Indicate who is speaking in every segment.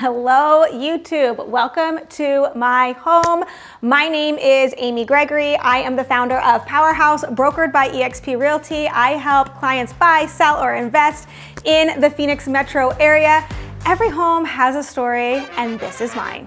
Speaker 1: Hello, YouTube. Welcome to my home. My name is Amy Gregory. I am the founder of Powerhouse, brokered by eXp Realty. I help clients buy, sell, or invest in the Phoenix metro area. Every home has a story, and this is mine.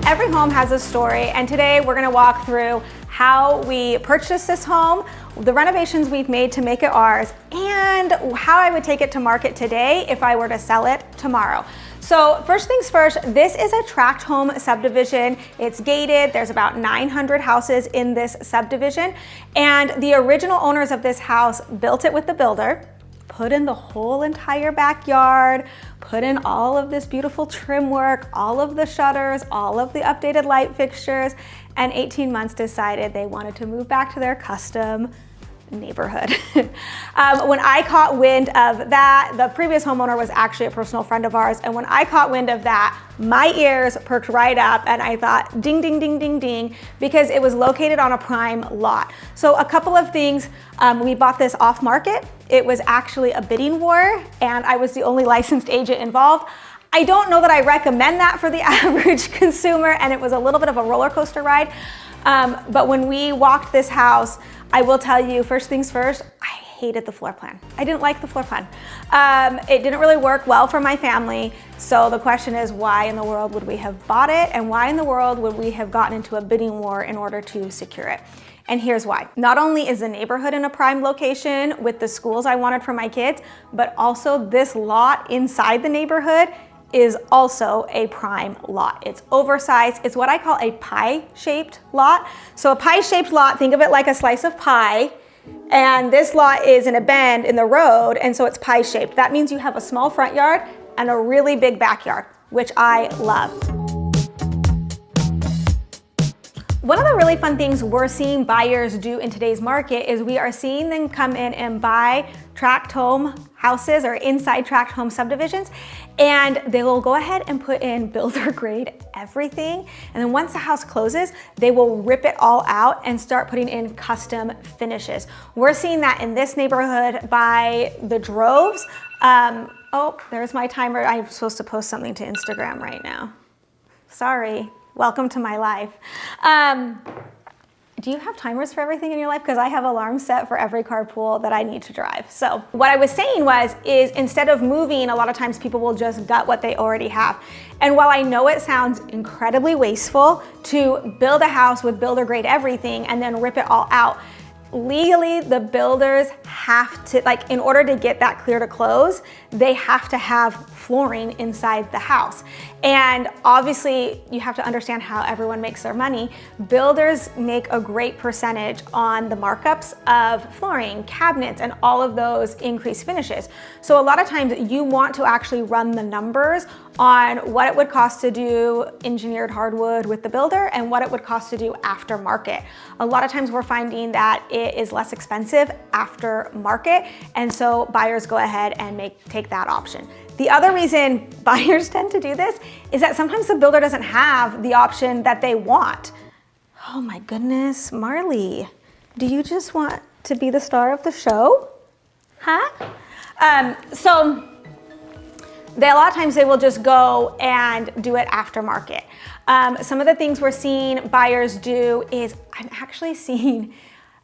Speaker 1: Every home has a story, and today we're going to walk through how we purchased this home, the renovations we've made to make it ours, and how I would take it to market today if I were to sell it tomorrow. So first things first, this is a tract home subdivision. It's gated. There's about 900 houses in this subdivision, and the original owners of this house built it with the builder, put in the whole entire backyard, put in all of this beautiful trim work, all of the shutters, all of the updated light fixtures, and 18 months decided they wanted to move back to their custom neighborhood. When I caught wind of that, the previous homeowner was actually a personal friend of ours, and when I caught wind of that, my ears perked right up and I thought, ding, ding, ding, ding, ding, because it was located on a prime lot. So a couple of things, we bought this off market. It was actually a bidding war, and I was the only licensed agent involved. I don't know that I recommend that for the average consumer, and it was a little bit of a roller coaster ride. But when we walked this house, I will tell you, first things first, I hated the floor plan. I didn't like the floor plan. It didn't really work well for my family. So the question is, why in the world would we have bought it? And why in the world would we have gotten into a bidding war in order to secure it? And here's why. Not only is the neighborhood in a prime location with the schools I wanted for my kids, but also this lot inside the neighborhood is also a prime lot. It's oversized. It's what I call a pie-shaped lot. So a pie-shaped lot, think of it like a slice of pie, and this lot is in a bend in the road, and so it's pie-shaped. That means you have a small front yard and a really big backyard, which I love. One of the really fun things we're seeing buyers do in today's market is we are seeing them come in and buy tract home houses or inside tract home subdivisions, and they will go ahead and put in builder grade everything. And then once the house closes, they will rip it all out and start putting in custom finishes. We're seeing that in this neighborhood by the droves. Oh, there's my timer. I'm supposed to post something to Instagram right now. Sorry. Welcome to my life. Do you have timers for everything in your life? Because I have alarms set for every carpool that I need to drive. So what I was saying is instead of moving, a lot of times people will just gut what they already have. And while I know it sounds incredibly wasteful to build a house with builder grade everything and then rip it all out, legally, the builders have to, like, in order to get that clear to close, they have to have flooring inside the house. And obviously, you have to understand how everyone makes their money. Builders make a great percentage on the markups of flooring, cabinets, and all of those increased finishes. So a lot of times you want to actually run the numbers on what it would cost to do engineered hardwood with the builder and what it would cost to do aftermarket. A lot of times we're finding that it is less expensive after market, and so buyers go ahead and take that option. The other reason buyers tend to do this is that sometimes the builder doesn't have the option that they want. Oh my goodness, Marley, do you just want to be the star of the show? Huh? So a lot of times they will just go and do it aftermarket. Some of the things we're seeing buyers do is I'm actually seeing,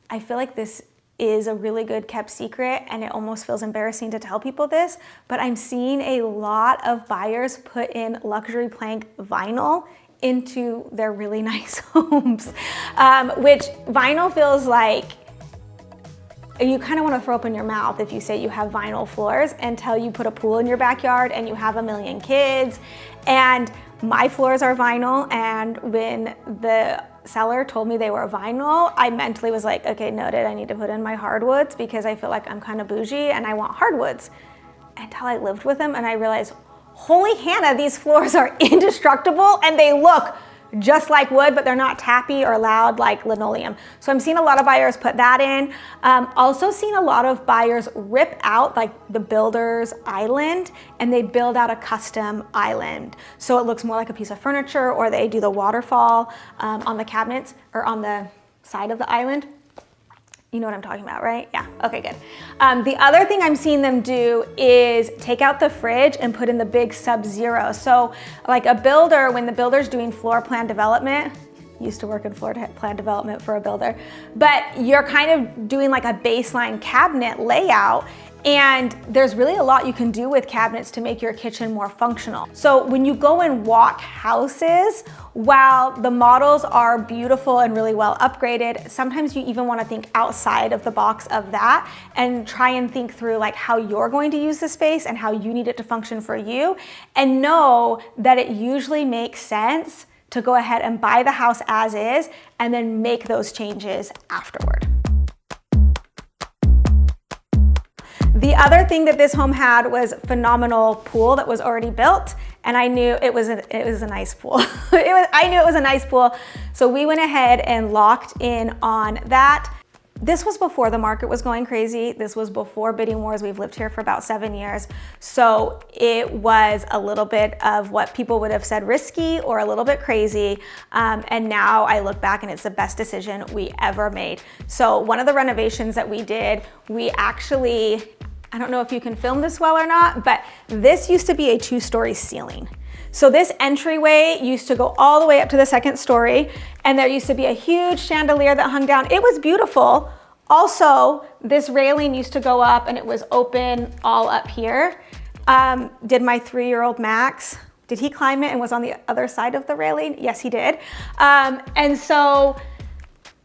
Speaker 1: I feel like this is a really good kept secret and it almost feels embarrassing to tell people this, but I'm seeing a lot of buyers put in luxury plank vinyl into their really nice homes, which vinyl feels like you kind of want to throw up in your mouth if you say you have vinyl floors until you put a pool in your backyard and you have a million kids. And my floors are vinyl, and when the seller told me they were vinyl, I mentally was like, okay, noted, I need to put in my hardwoods because I feel like I'm kind of bougie and I want hardwoods. Until I lived with them and I realized, holy Hannah, these floors are indestructible and they look just like wood, but they're not tappy or loud like linoleum. So I'm seeing a lot of buyers put that in. Also seeing a lot of buyers rip out like the builder's island and they build out a custom island. So it looks more like a piece of furniture, or they do the waterfall on the cabinets or on the side of the island. You know what I'm talking about, right? Yeah, okay, good. The other thing I'm seeing them do is take out the fridge and put in the big Sub-Zero. So like a builder, when the builder's doing floor plan development, used to work in floor plan development for a builder, but you're kind of doing like a baseline cabinet layout, and there's really a lot you can do with cabinets to make your kitchen more functional. So when you go and walk houses, while the models are beautiful and really well upgraded, sometimes you even want to think outside of the box of that and try and think through like how you're going to use the space and how you need it to function for you, and know that it usually makes sense to go ahead and buy the house as is and then make those changes afterward. The other thing that this home had was phenomenal pool that was already built, and I knew it was a nice pool. I knew it was a nice pool, so we went ahead and locked in on that. This was before the market was going crazy. This was before bidding wars. We've lived here for about 7 years. So it was a little bit of what people would have said risky or a little bit crazy. And now I look back and it's the best decision we ever made. So one of the renovations that we did, we actually, I don't know if you can film this well or not, but this used to be a 2-story ceiling. So this entryway used to go all the way up to the 2nd story, and there used to be a huge chandelier that hung down. It was beautiful. Also, this railing used to go up and it was open all up here. Did my 3-year-old Max, did he climb it and was on the other side of the railing? Yes, he did. And so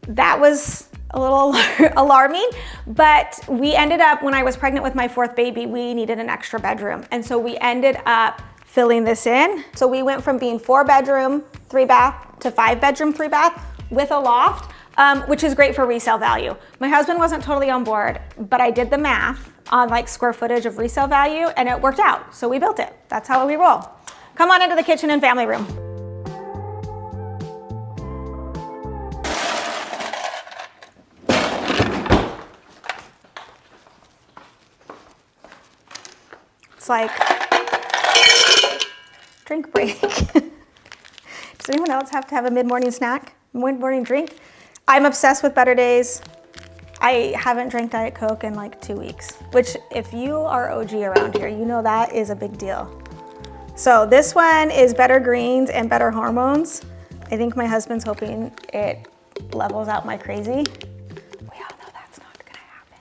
Speaker 1: that was a little alarming, but we ended up, when I was pregnant with my 4th baby, we needed an extra bedroom. And so we ended up filling this in. So we went from being 4-bedroom, 3-bath to 5-bedroom, 3-bath with a loft, which is great for resale value. My husband wasn't totally on board, but I did the math on like square footage of resale value and it worked out. So we built it. That's how we roll. Come on into the kitchen and family room. It's like drink break. Does anyone else have to have a mid-morning snack, mid-morning drink? I'm obsessed with Better Days. I haven't drank Diet Coke in like 2 weeks, which if you are OG around here, you know that is a big deal. So this one is Better Greens and Better Hormones. I think my husband's hoping it levels out my crazy. We all know that's not gonna happen.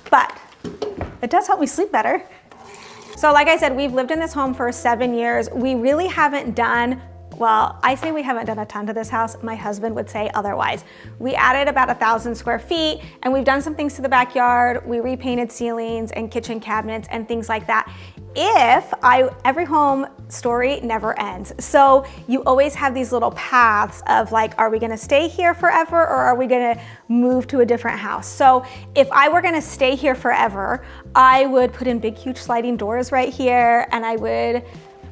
Speaker 1: But it does help me sleep better. So like I said, we've lived in this home for 7 years. We really haven't done, well, I say we haven't done a ton to this house. My husband would say otherwise. We added about 1,000 square feet and we've done some things to the backyard. We repainted ceilings and kitchen cabinets and things like that. Every home story never ends. So you always have these little paths of like, are we gonna stay here forever or are we gonna move to a different house? So if I were gonna stay here forever, I would put in big, huge sliding doors right here and I would,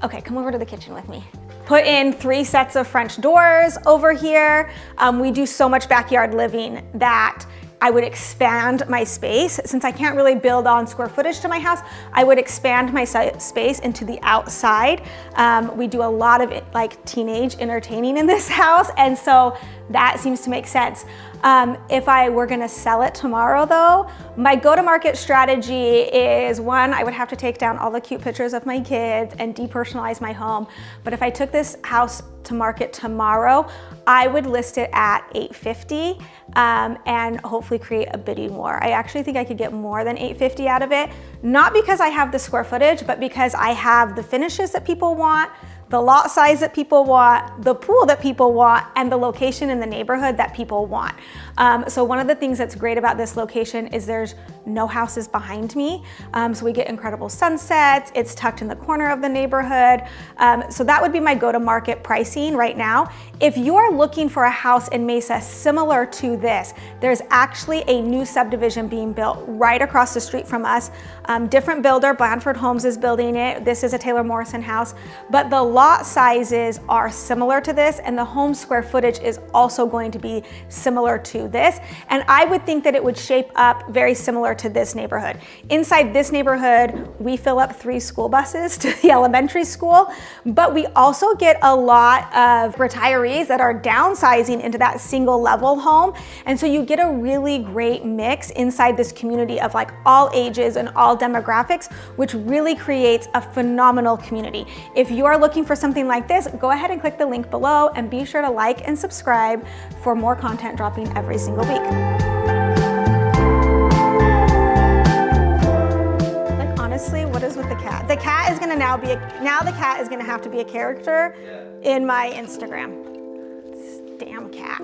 Speaker 1: okay, come over to the kitchen with me. Put in 3 sets of French doors over here. We do so much backyard living that I would expand my space. Since I can't really build on square footage to my house, I would expand my space into the outside. We do a lot of like teenage entertaining in this house, and so that seems to make sense. If I were gonna sell it tomorrow though, my go-to-market strategy is one, I would have to take down all the cute pictures of my kids and depersonalize my home. But if I took this house to market tomorrow, I would list it at $850 and hopefully create a bidding war. I actually think I could get more than $850 out of it, not because I have the square footage, but because I have the finishes that people want, the lot size that people want, the pool that people want, and the location in the neighborhood that people want. So one of the things that's great about this location is there's no houses behind me. So we get incredible sunsets. It's tucked in the corner of the neighborhood. So that would be my go-to-market pricing right now. If you're looking for a house in Mesa similar to this, there's actually a new subdivision being built right across the street from us. Different builder, Blandford Homes is building it. This is a Taylor Morrison house, but the lot sizes are similar to this and the home square footage is also going to be similar to this. And I would think that it would shape up very similar to this neighborhood. Inside this neighborhood, we fill up 3 school buses to the elementary school, but we also get a lot of retirees that are downsizing into that single level home. And so you get a really great mix inside this community of like all ages and all demographics, which really creates a phenomenal community. If you are looking for something like this, go ahead and click the link below and be sure to like and subscribe for more content dropping every single week. Like honestly, what is with the cat? The cat is gonna now the cat is gonna have to be a character in my Instagram. This damn cat.